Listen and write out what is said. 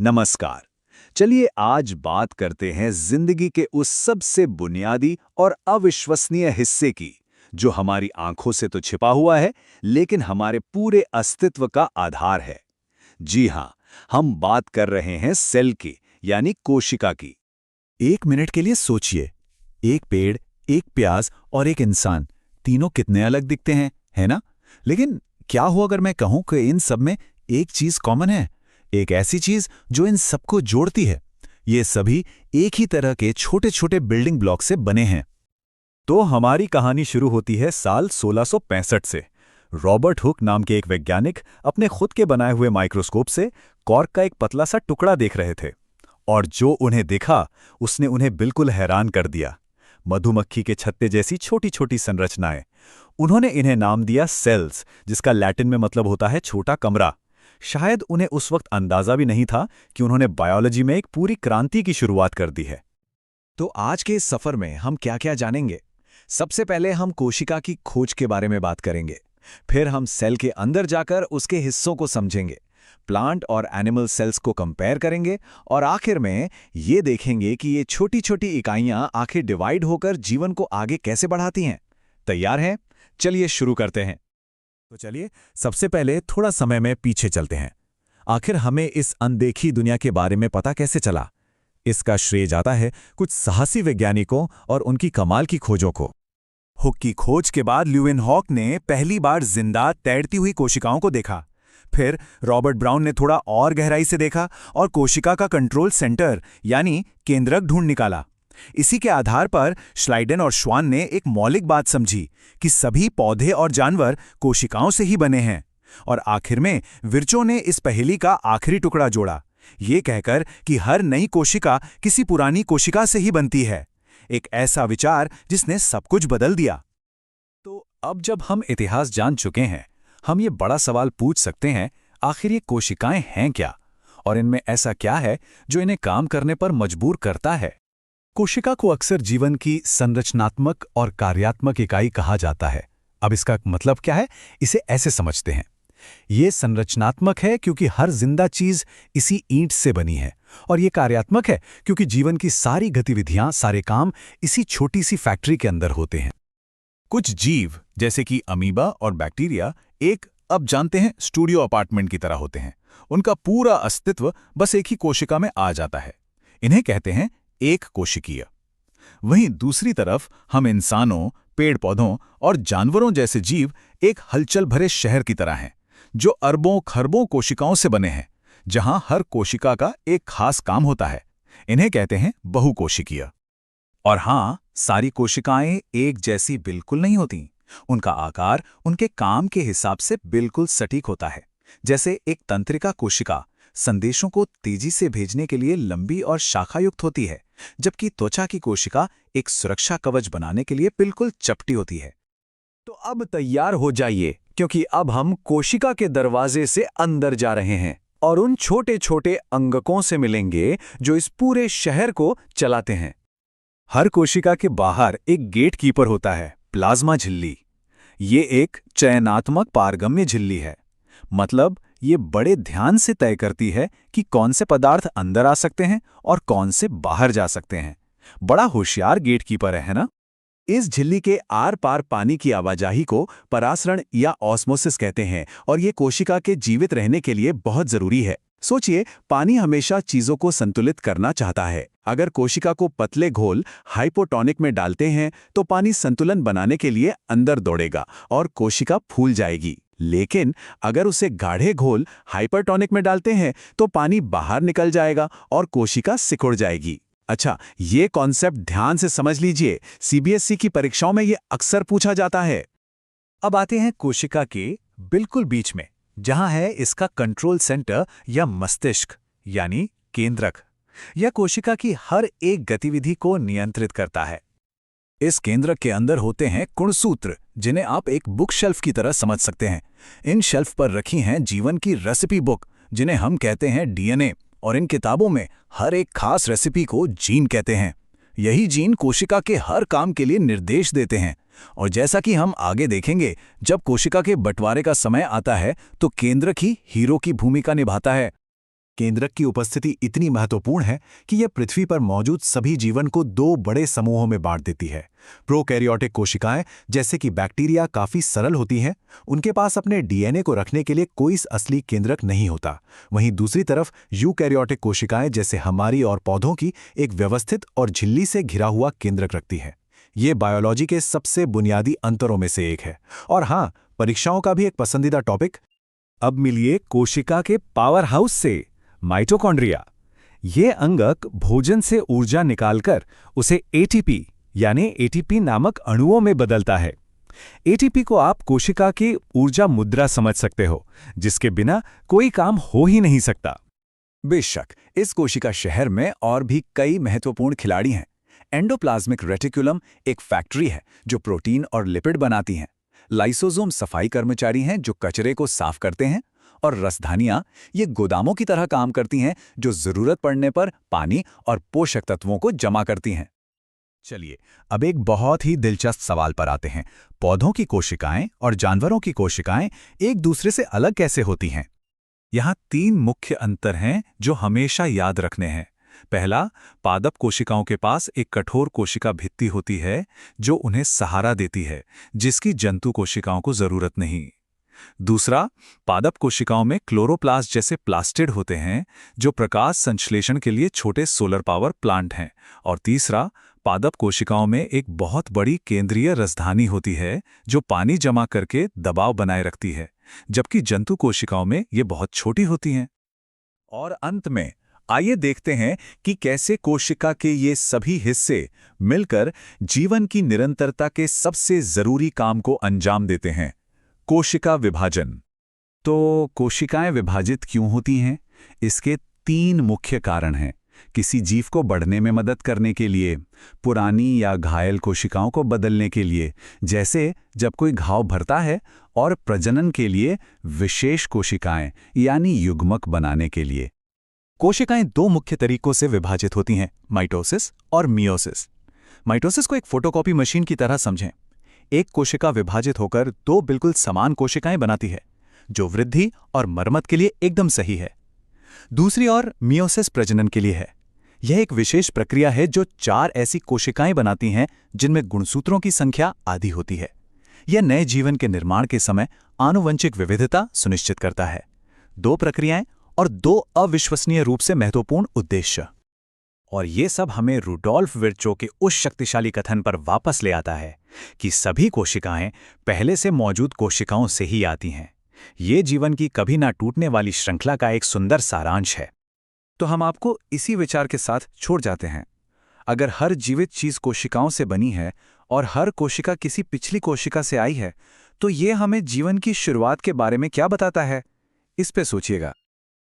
नमस्कार। चलिए आज बात करते हैं जिंदगी के उस सबसे बुनियादी और अविश्वसनीय हिस्से की, जो हमारी आंखों से तो छिपा हुआ है, लेकिन हमारे पूरे अस्तित्व का आधार है। जी हाँ, हम बात कर रहे हैं सेल की, यानी कोशिका की। 1 मिनट के लिए सोचिए। एक पेड़, एक प्याज और एक इंसान, तीनों कितने अलग दिखते हैं, है ना? लेकिन क्या हो अगर मैं कहूं कि इन सब में एक चीज कॉमन है, एक ऐसी चीज जो इन सबको जोड़ती है। ये सभी एक ही तरह के छोटे छोटे बिल्डिंग ब्लॉक से बने हैं। तो हमारी कहानी शुरू होती है साल 1665 से। रॉबर्ट हुक नाम के एक वैज्ञानिक अपने खुद के बनाए हुए माइक्रोस्कोप से कॉर्क का एक पतला सा टुकड़ा देख रहे थे। और जो उन्हें दिखा, उसने उन्हें बिल्कुल हैरान कर दिया। मधुमक्खी के छत्ते जैसी छोटी छोटी संरचनाएं। उन्होंने इन्हें नाम दिया सेल्स, जिसका लैटिन में मतलब होता है छोटा कमरा। शायद उन्हें उस वक्त अंदाजा भी नहीं था कि उन्होंने बायोलॉजी में एक पूरी क्रांति की शुरुआत कर दी है। तो आज के इस सफर में हम क्या क्या जानेंगे? सबसे पहले हम कोशिका की खोज के बारे में बात करेंगे। फिर हम सेल के अंदर जाकर उसके हिस्सों को समझेंगे, प्लांट और एनिमल सेल्स को कंपेयर करेंगे, और आखिर में ये देखेंगे कि ये छोटी छोटी इकाइयां आखिर डिवाइड होकर जीवन को आगे कैसे बढ़ाती हैं। तैयार हैं? चलिए शुरू करते हैं। तो चलिए सबसे पहले थोड़ा समय में पीछे चलते हैं। आखिर हमें इस अनदेखी दुनिया के बारे में पता कैसे चला? इसका श्रेय जाता है कुछ साहसी वैज्ञानिकों और उनकी कमाल की खोजों को। हुक की खोज के बाद ल्यूवेनहॉक ने पहली बार जिंदा तैरती हुई कोशिकाओं को देखा। फिर रॉबर्ट ब्राउन ने थोड़ा और गहराई से देखा और कोशिका का कंट्रोल सेंटर यानी केंद्रक ढूंढ निकाला। इसी के आधार पर श्लाइडन और श्वान ने एक मौलिक बात समझी कि सभी पौधे और जानवर कोशिकाओं से ही बने हैं। और आखिर में विर्चो ने इस पहेली का आखिरी टुकड़ा जोड़ा, ये कहकर कि हर नई कोशिका किसी पुरानी कोशिका से ही बनती है। एक ऐसा विचार जिसने सब कुछ बदल दिया। तो अब जब हम इतिहास जान चुके हैं, हम ये बड़ा सवाल पूछ सकते हैं, आखिर ये कोशिकाएं हैं क्या? और इनमें ऐसा क्या है जो इन्हें काम करने पर मजबूर करता है? कोशिका को अक्सर जीवन की संरचनात्मक और कार्यात्मक इकाई कहा जाता है। अब इसका मतलब क्या है, इसे ऐसे समझते हैं। ये संरचनात्मक है क्योंकि हर जिंदा चीज इसी ईंट से बनी है, और ये कार्यात्मक है क्योंकि जीवन की सारी गतिविधियां, सारे काम इसी छोटी सी फैक्ट्री के अंदर होते हैं। कुछ जीव जैसे कि अमीबा और बैक्टीरिया एक, अब जानते हैं, स्टूडियो अपार्टमेंट की तरह होते हैं। उनका पूरा अस्तित्व बस एक ही कोशिका में आ जाता है। इन्हें कहते हैं एक कोशिकीय। वहीं दूसरी तरफ हम इंसानों, पेड़ पौधों और जानवरों जैसे जीव एक हलचल भरे शहर की तरह हैं, जो अरबों खरबों कोशिकाओं से बने हैं, जहां हर कोशिका का एक खास काम होता है। इन्हें कहते हैं बहुकोशिकीय। और हां, सारी कोशिकाएं एक जैसी बिल्कुल नहीं होती। उनका आकार उनके काम के हिसाब से बिल्कुल सटीक होता है। जैसे एक तंत्रिका कोशिका संदेशों को तेजी से भेजने के लिए लंबी और शाखायुक्त होती है, जबकि त्वचा की कोशिका एक सुरक्षा कवच बनाने के लिए बिल्कुल चपटी होती है। तो अब तैयार हो जाइए, क्योंकि अब हम कोशिका के दरवाजे से अंदर जा रहे हैं और उन छोटे छोटे अंगकों से मिलेंगे जो इस पूरे शहर को चलाते हैं। हर कोशिका के बाहर एक गेट कीपर होता है, प्लाज्मा झिल्ली। ये एक चयनात्मक पारगम्य झिल्ली है। मतलब ये बड़े ध्यान से तय करती है कि कौन से पदार्थ अंदर आ सकते हैं और कौन से बाहर जा सकते हैं। बड़ा होशियार गेट कीपर है ना? इस झिल्ली के आर पार पानी की आवाजाही को परासरण या ऑस्मोसिस कहते हैं, और ये कोशिका के जीवित रहने के लिए बहुत जरूरी है। सोचिए, पानी हमेशा चीजों को संतुलित करना चाहता है। अगर कोशिका को पतले घोल हाइपोटोनिक में डालते हैं तो पानी संतुलन बनाने के लिए अंदर दौड़ेगा और कोशिका फूल जाएगी। लेकिन अगर उसे गाढ़े घोल हाइपरटोनिक में डालते हैं तो पानी बाहर निकल जाएगा और कोशिका सिकुड़ जाएगी। अच्छा, ये कॉन्सेप्ट ध्यान से समझ लीजिए। सीबीएसई की परीक्षाओं में ये अक्सर पूछा जाता है। अब आते हैं कोशिका के बिल्कुल बीच में, जहां है इसका कंट्रोल सेंटर या मस्तिष्क यानी केंद्रक। यह कोशिका की हर एक गतिविधि को नियंत्रित करता है। इस केंद्रक के अंदर होते हैं गुणसूत्र, जिन्हें आप एक बुक शेल्फ की तरह समझ सकते हैं। इन शेल्फ पर रखी हैं जीवन की रेसिपी बुक, जिन्हें हम कहते हैं डीएनए, और इन किताबों में हर एक खास रेसिपी को जीन कहते हैं। यही जीन कोशिका के हर काम के लिए निर्देश देते हैं। और जैसा कि हम आगे देखेंगे, जब कोशिका के बंटवारे का समय आता है तो केंद्रक ही हीरो की भूमिका निभाता है। केंद्रक की उपस्थिति इतनी महत्वपूर्ण है कि यह पृथ्वी पर मौजूद सभी जीवन को दो बड़े समूहों में बांट देती है। प्रोकैरियोटिक कोशिकाएं, जैसे कि बैक्टीरिया, काफी सरल होती हैं। उनके पास अपने डीएनए को रखने के लिए कोई असली केंद्रक नहीं होता। वहीं दूसरी तरफ यूकैरियोटिक कोशिकाएं, जैसे हमारी और पौधों की, एक व्यवस्थित और झिल्ली से घिरा हुआ केंद्रक रखती हैं। ये बायोलॉजी के सबसे बुनियादी अंतरों में से एक है। और हाँ, परीक्षाओं का भी एक पसंदीदा टॉपिक। अब मिलिए कोशिका के पावर हाउस से, माइटोकॉन्ड्रिया। ये अंगक भोजन से ऊर्जा निकालकर उसे एटीपी यानी एटीपी नामक अणुओं में बदलता है। एटीपी को आप कोशिका की ऊर्जा मुद्रा समझ सकते हो, जिसके बिना कोई काम हो ही नहीं सकता। बेशक, इस कोशिका शहर में और भी कई महत्वपूर्ण खिलाड़ी हैं। एंडोप्लाज्मिक रेटिकुलम एक फैक्ट्री है जो प्रोटीन और लिपिड बनाती हैं। लाइसोसोम सफाई कर्मचारी हैं जो कचरे को साफ करते हैं। और रसधानियां ये गोदामों की तरह काम करती हैं जो जरूरत पड़ने पर पानी और पोषक तत्वों को जमा करती हैं। चलिए, अब एक बहुत ही दिलचस्प सवाल पर आते हैं। पौधों की कोशिकाएं और जानवरों की कोशिकाएं एक दूसरे से अलग कैसे होती हैं? यहाँ 3 मुख्य अंतर हैं जो हमेशा याद रखने हैं। पहला, पादप कोशिकाओं के पास एक कठोर कोशिका भित्ति होती है जो उन्हें सहारा देती है, जिसकी जंतु कोशिकाओं को जरूरत नहीं। दूसरा, पादप कोशिकाओं में क्लोरोप्लास्ट जैसे प्लास्टिड होते हैं जो प्रकाश संश्लेषण के लिए छोटे सोलर पावर प्लांट हैं। और तीसरा, पादप कोशिकाओं में एक बहुत बड़ी केंद्रीय रसधानी होती है जो पानी जमा करके दबाव बनाए रखती है, जबकि जंतु कोशिकाओं में ये बहुत छोटी होती हैं। और अंत में आइए देखते हैं कि कैसे कोशिका के ये सभी हिस्से मिलकर जीवन की निरंतरता के सबसे जरूरी काम को अंजाम देते हैं, कोशिका विभाजन। तो कोशिकाएं विभाजित क्यों होती हैं? इसके 3 मुख्य कारण हैं। किसी जीव को बढ़ने में मदद करने के लिए, पुरानी या घायल कोशिकाओं को बदलने के लिए, जैसे जब कोई घाव भरता है, और प्रजनन के लिए विशेष कोशिकाएं यानी युग्मक बनाने के लिए। कोशिकाएं 2 मुख्य तरीकों से विभाजित होती हैं, माइटोसिस और मियोसिस। माइटोसिस को एक फोटोकॉपी मशीन की तरह समझें। एक कोशिका विभाजित होकर 2 बिल्कुल समान कोशिकाएं बनाती है, जो वृद्धि और मरम्मत के लिए एकदम सही है। दूसरी ओर मियोसिस प्रजनन के लिए है। यह एक विशेष प्रक्रिया है जो 4 ऐसी कोशिकाएं बनाती हैं जिनमें गुणसूत्रों की संख्या आधी होती है। यह नए जीवन के निर्माण के समय आनुवंशिक विविधता सुनिश्चित करता है। 2 प्रक्रियाएं और 2 अविश्वसनीय रूप से महत्वपूर्ण उद्देश्य। और ये सब हमें रुडोल्फ विर्चो के उस शक्तिशाली कथन पर वापस ले आता है कि सभी कोशिकाएं पहले से मौजूद कोशिकाओं से ही आती हैं। ये जीवन की कभी ना टूटने वाली श्रृंखला का एक सुंदर सारांश है। तो हम आपको इसी विचार के साथ छोड़ जाते हैं। अगर हर जीवित चीज कोशिकाओं से बनी है और हर कोशिका किसी पिछली कोशिका से आई है, तो ये हमें जीवन की शुरुआत के बारे में क्या बताता है? इस पे सोचिएगा।